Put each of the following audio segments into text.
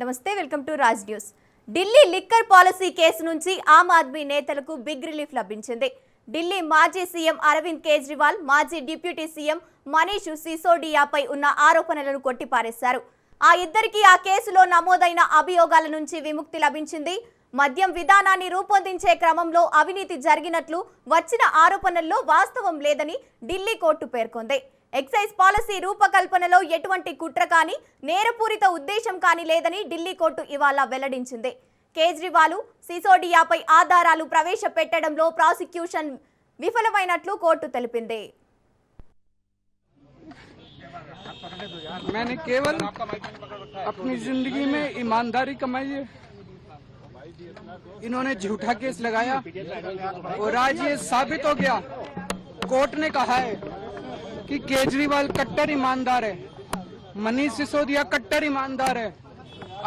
నమస్తే welcome to Raj news. Delhi liquor policy case నుంచి ఆమ్ ఆద్మీ నేతలకు బిగ్ రిలీఫ్ లభించింది. ఢిల్లీ మాజీ సీఎం అరవింద్ కేజ్రీవాల్, మాజీ డిప్యూటీ సీఎం మనీష్ సిసోడియాపై ఉన్న ఆరోపణలను కొట్టిపారేశారు. ఆ ఇద్దరికి ఆ కేసులో నమోదైన అభియోగాల నుంచి విముక్తి లభించింది. మద్యం విధానాన్ని రూపొందించే క్రమంలో అవినీతి జరిగినట్లు వచ్చిన ఆరోపణల్లో వాస్తవం లేదని ఢిల్లీ కోర్టు పేర్కొంది. ఎక్సైజ్ పాలసీ రూపకల్పనలో ఎటువంటి కుట్ర కానీ నేరపూరిత ఉద్దేశం కానీ లేదని ఢిల్లీ కోర్టు ఇవాళ వెల్లడించింది. కేజ్రీవాల్, సిసోడియాపై ఆధారాలు ప్రవేశపెట్టడంలో ప్రాసిక్యూషన్ విఫలమైనట్లు కోర్టు తెలిపింది. मैंने केवल अपनी जिंदगी में ईमानदारी कमाई है। इन्होंने झूठा केस लगाया और आज ये साबित हो गया। कोर्ट ने कहा है कि केजरीवाल कट्टर ईमानदार है, मनीष सिसोदिया कट्टर ईमानदार है,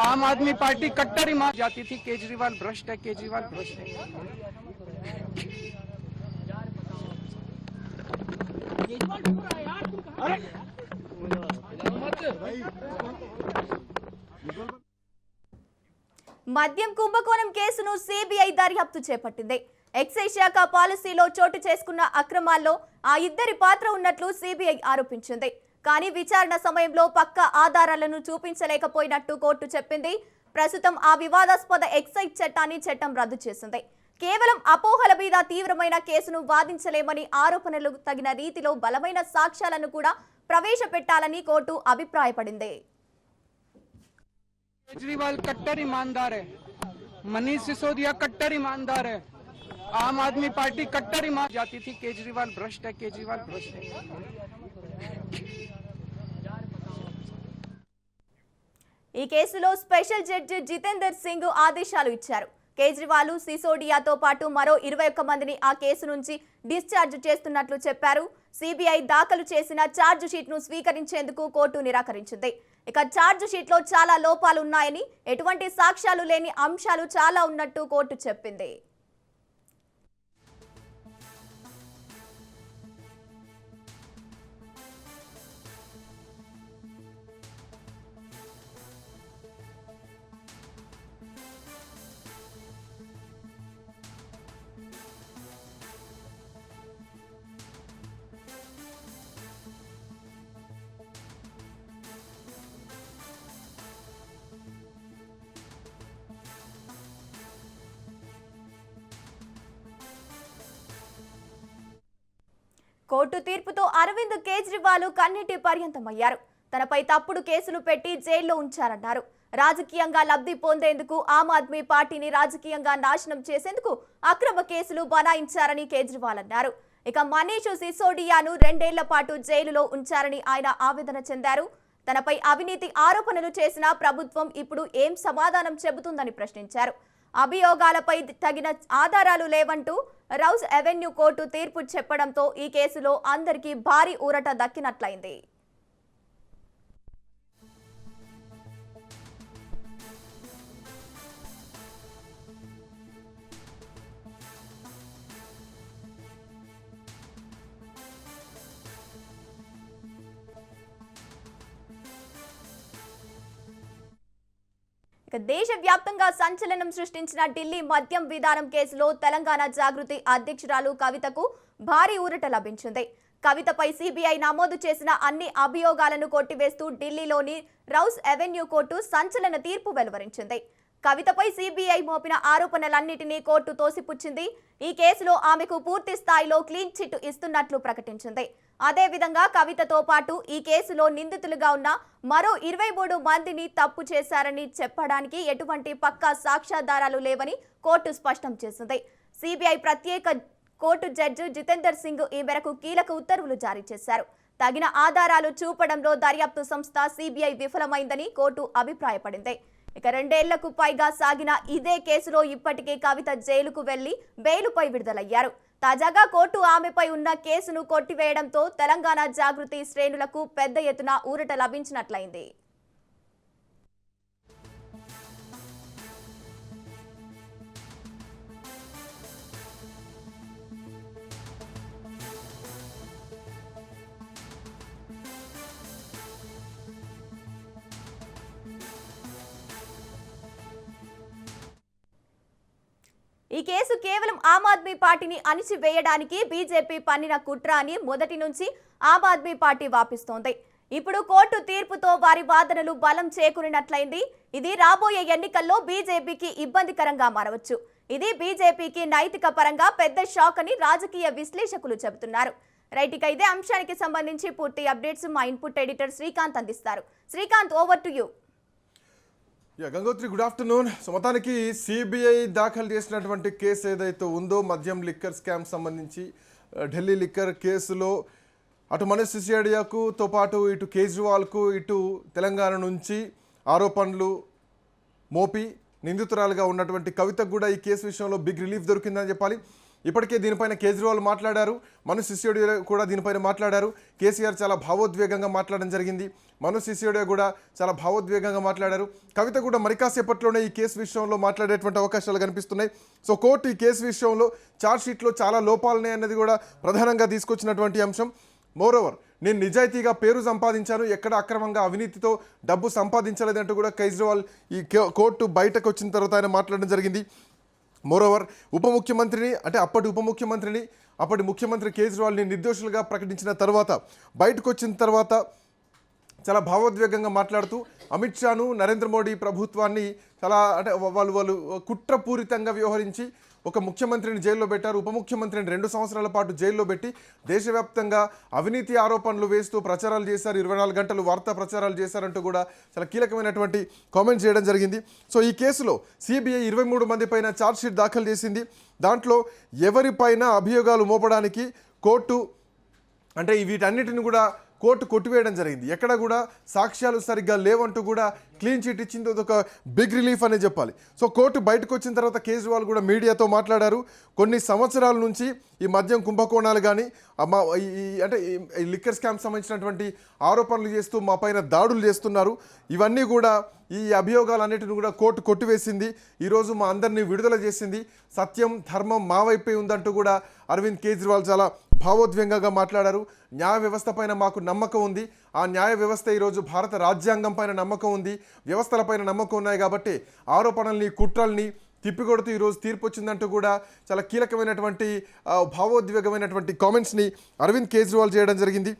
आम आदमी पार्टी कट्टर ईमान जाती थी केजरीवाल भ्रष्ट है, केजरीवाल भ्रष्ट है। మద్యం కుంభకోణం కేసును సిబిఐ దర్యాప్తు చేపట్టింది. ఎక్సైజ్ శాఖ పాలసీలో చోటు చేసుకున్న అక్రమాల్లో ఆ ఇద్దరి పాత్ర ఉన్నట్లు సిబిఐ ఆరోపించింది. కానీ విచారణ సమయంలో పక్కా ఆధారాలను చూపించలేకపోయినట్టు కోర్టు చెప్పింది. ప్రస్తుతం ఆ వివాదాస్పద ఎక్సైజ్ చట్టం రద్దు చేసింది. కేవలం అపోహల మీద తీవ్రమైన కేసును వాదించలేమని, ఆరోపణలు తగిన రీతిలో బలమైన సాక్ష్యాలను కూడా ప్రవేశపెట్టాలని కోర్టు అభిప్రాయపడింది. केजरीवाल कट्टर ईमानदार है, मनीष सिसोदिया कट्टर ईमानदार है, आम आदमी पार्टी कट्टर ईमान जाती थी केजरीवाल भ्रष्ट है, केजरीवाल भ्रष्ट है। ఈ కేసులో స్పెషల్ జడ్జి జితేందర్ సింగ్ ఆదేశాలు ఇచ్చారు. కేజ్రీవాల్, సిసోడియాతో పాటు మరో 21 మందిని ఆ కేసు నుంచి డిశ్చార్జ్ చేస్తున్నట్లు చెప్పారు. సిబిఐ దాఖలు చేసిన ఛార్జ్ షీట్ ను స్వీకరించేందుకు కోర్టు నిరాకరించింది. ఇక ఛార్జ్ షీట్ లో చాలా లోపాలు ఉన్నాయని, ఎటువంటి సాక్ష్యాలు లేని అంశాలు చాలా ఉన్నట్టు కోర్టు చెప్పింది. కోర్టు తీర్పుతో అరవింద్ కేజ్రీవాల్ కన్నీటి పర్యంతమయ్యారు. తనపై తప్పుడు కేసులు పెట్టి జైల్లో ఉంచారన్నారు. రాజకీయంగా లబ్ధి పొందేందుకు, ఆమ్ ఆద్మీ పార్టీని రాజకీయంగా నాశనం చేసేందుకు అక్రమ కేసులు బనాయించారని కేజ్రీవాల్ అన్నారు. ఇక మనీష్ సిసోడియాను 2 ఏళ్ల పాటు జైలులో ఉంచారని ఆయన ఆవేదన చెందారు. తనపై అవినీతి ఆరోపణలు చేసిన ప్రభుత్వం ఇప్పుడు ఏం సమాధానం చెబుతుందని ప్రశ్నించారు. అభియోగాలపై తగిన ఆధారాలు లేవంటూ రౌస్ అవెన్యూ కోర్టు తీర్పు చెప్పడంతో ఈ కేసులో అందరికీ భారీ ఊరట దక్కినట్లయింది. దేశవ్యాప్తంగా సంచలనం సృష్టించిన ఢిల్లీ మద్యం విధానం కేసులో తెలంగాణ జాగృతి అధ్యక్షురాలు కవితకు భారీ ఊరట లభించింది. కవితపై సిబిఐ నమోదు చేసిన అన్ని అభియోగాలను కొట్టివేస్తూ ఢిల్లీలోని రౌస్ అవెన్యూ కోర్టు సంచలన తీర్పు వెలువరించింది. కవితపై సిబిఐ మోపిన ఆరోపణలన్నింటినీ కోర్టు తోసిపుచ్చింది. ఈ కేసులో ఆమెకు పూర్తి స్థాయిలో క్లీన్ చిట్ ఇస్తున్నట్లు ప్రకటించింది. అదేవిధంగా కవితతో పాటు ఈ కేసులో నిందితులుగా ఉన్న మరో 23 మందిని తప్పు చేశారని చెప్పడానికి ఎటువంటి పక్కా సాక్ష్యాధారాలు లేవని కోర్టు స్పష్టం చేసింది. సిబిఐ ప్రత్యేక కోర్టు జడ్జి జితేందర్ సింగ్ ఈ మేరకు కీలక ఉత్తర్వులు జారీ చేశారు. తగిన ఆధారాలు చూపడంలో దర్యాప్తు సంస్థ సిబిఐ విఫలమైందని కోర్టు అభిప్రాయపడింది. ఇక 2 ఏళ్లకు పైగా సాగిన ఇదే కేసులో ఇప్పటికే కవిత జైలుకు వెళ్లి బెయిలుపై విడుదలయ్యారు. తాజాగా కోర్టు ఆమెపై ఉన్న కేసును కొట్టివేయడంతో తెలంగాణ జాగృతి శ్రేణులకు పెద్ద ఎత్తున ఊరట లభించినట్లయింది. ఈ కేసు కేవలం ఆమ్ ఆద్మీ పార్టీని అణిచివేయడానికి బీజేపీ పన్నిన కుట్ర అని మొదటి నుంచి ఆమ్ ఆద్మీ పార్టీ వాపిస్తోంది. ఇప్పుడు కోర్టు తీర్పుతో వారి వాదనలు బలం చేకూరినట్లయింది. ఇది రాబోయే ఎన్నికల్లో బీజేపీకి ఇబ్బందికరంగా మారవచ్చు. ఇది బీజేపీకి నైతిక పరంగా పెద్ద షాక్ అని రాజకీయ విశ్లేషకులు చెబుతున్నారు. రైట్, ఇక ఇదే అంశానికి సంబంధించి పూర్తి అప్డేట్స్ మా ఇన్పుట్ ఎడిటర్ శ్రీకాంత్ అందిస్తారు. Srikanth, over to you. Gangotri, good afternoon. So మొత్తానికి సిబిఐ దాఖలు చేసినటువంటి కేసు ఏదైతే ఉందో మద్యం లిక్కర్ స్కామ్ సంబంధించి ఢిల్లీ లిక్కర్ కేసులో అటు మనీష్ సిసోడియాతో పాటు ఇటు కేజ్రీవాల్కు ఇటు తెలంగాణ నుంచి ఆరోపణలు మోపి నిందితురాలుగా ఉన్నటువంటి కవితకు కూడా ఈ కేసు విషయంలో బిగ్ రిలీఫ్ దొరికిందని చెప్పాలి. ఇప్పటికే దీనిపైన కేజ్రీవాల్ మాట్లాడారు, మనీష్ సిసోడియా కూడా దీనిపైన మాట్లాడారు. కేసీఆర్ చాలా భావోద్వేగంగా మాట్లాడడం జరిగింది, మనీష్ సిసోడియా కూడా చాలా భావోద్వేగంగా మాట్లాడారు. కవిత కూడా మరి కాసేపట్లోనే ఈ కేసు విషయంలో మాట్లాడేటువంటి అవకాశాలు కనిపిస్తున్నాయి. సో కోర్టు ఈ కేసు విషయంలో ఛార్జ్షీట్లో చాలా లోపాలున్నాయి అన్నది కూడా ప్రధానంగా తీసుకొచ్చినటువంటి అంశం. మోరోవర్, నేను నిజాయితీగా పేరు సంపాదించాను, ఎక్కడ అక్రమంగా అవినీతితో డబ్బు సంపాదించలేదంటూ కూడా కేజ్రీవాల్ ఈ కోర్టు బయటకు వచ్చిన తర్వాత ఆయన మాట్లాడడం జరిగింది. మోరోవర్, అప్పటి ఉప ముఖ్యమంత్రిని అప్పటి ముఖ్యమంత్రి కేజ్రీవాల్ని నిర్దోషులుగా ప్రకటించిన తర్వాత బయటకు వచ్చిన తర్వాత చాలా భావోద్వేగంగా మాట్లాడుతూ అమిత్ షాను, నరేంద్ర మోడీ ప్రభుత్వాన్ని చాలా వాళ్ళు కుట్రపూరితంగా వ్యవహరించి ఒక ముఖ్యమంత్రిని జైల్లో పెట్టారు, ఉప ముఖ్యమంత్రిని 2 సంవత్సరాల పాటు జైల్లో పెట్టి దేశవ్యాప్తంగా అవినీతి ఆరోపణలు వేస్తూ ప్రచారాలు చేశారు, 24 గంటలు వార్తా ప్రచారాలు చేశారంటూ కూడా చాలా కీలకమైనటువంటి కామెంట్ చేయడం జరిగింది. సో ఈ కేసులో సిబిఐ 23 మంది పైన ఛార్జ్షీట్ దాఖలు చేసింది. దాంట్లో ఎవరిపైన అభియోగాలు మోపడానికి కోర్టు వీటన్నిటిని కూడా కోర్టు కొట్టివేయడం జరిగింది. ఎక్కడ కూడా సాక్ష్యాలు సరిగ్గా లేవంటూ కూడా క్లీన్ చిట్ ఇచ్చింది. అదొక బిగ్ రిలీఫ్ అనే చెప్పాలి. సో కోర్టు బయటకు వచ్చిన తర్వాత కేజ్రీవాల్ కూడా మీడియాతో మాట్లాడారు. కొన్ని సంవత్సరాల నుంచి ఈ మద్యం కుంభకోణాలు కానీ ఈ లిక్కర్ స్కామ్ సంబంధించినటువంటి ఆరోపణలు చేస్తూ మా పైన దాడులు చేస్తున్నారు. ఇవన్నీ కూడా ఈ అభియోగాలన్నిటిని కూడా కోర్టు కొట్టివేసింది. ఈరోజు మా అందరినీ విడుదల చేసింది. సత్యం, ధర్మం మా వైపే ఉందంటూ కూడా అరవింద్ కేజ్రీవాల్ చాలా భావోద్వేగంగా మాట్లాడారు. న్యాయ వ్యవస్థ పైన మాకు నమ్మకం ఉంది. ఆ న్యాయ వ్యవస్థ ఈరోజు భారత రాజ్యాంగం పైన నమ్మకం ఉంది, వ్యవస్థలపైన నమ్మకం ఉన్నాయి కాబట్టి ఆరోపణల్ని, కుట్రల్ని తిప్పికొడుతూ ఈరోజు తీర్పు వచ్చిందంటూ కూడా చాలా కీలకమైనటువంటి భావోద్వేగమైనటువంటి కామెంట్స్ని అరవింద్ కేజ్రీవాల్ చేయడం జరిగింది.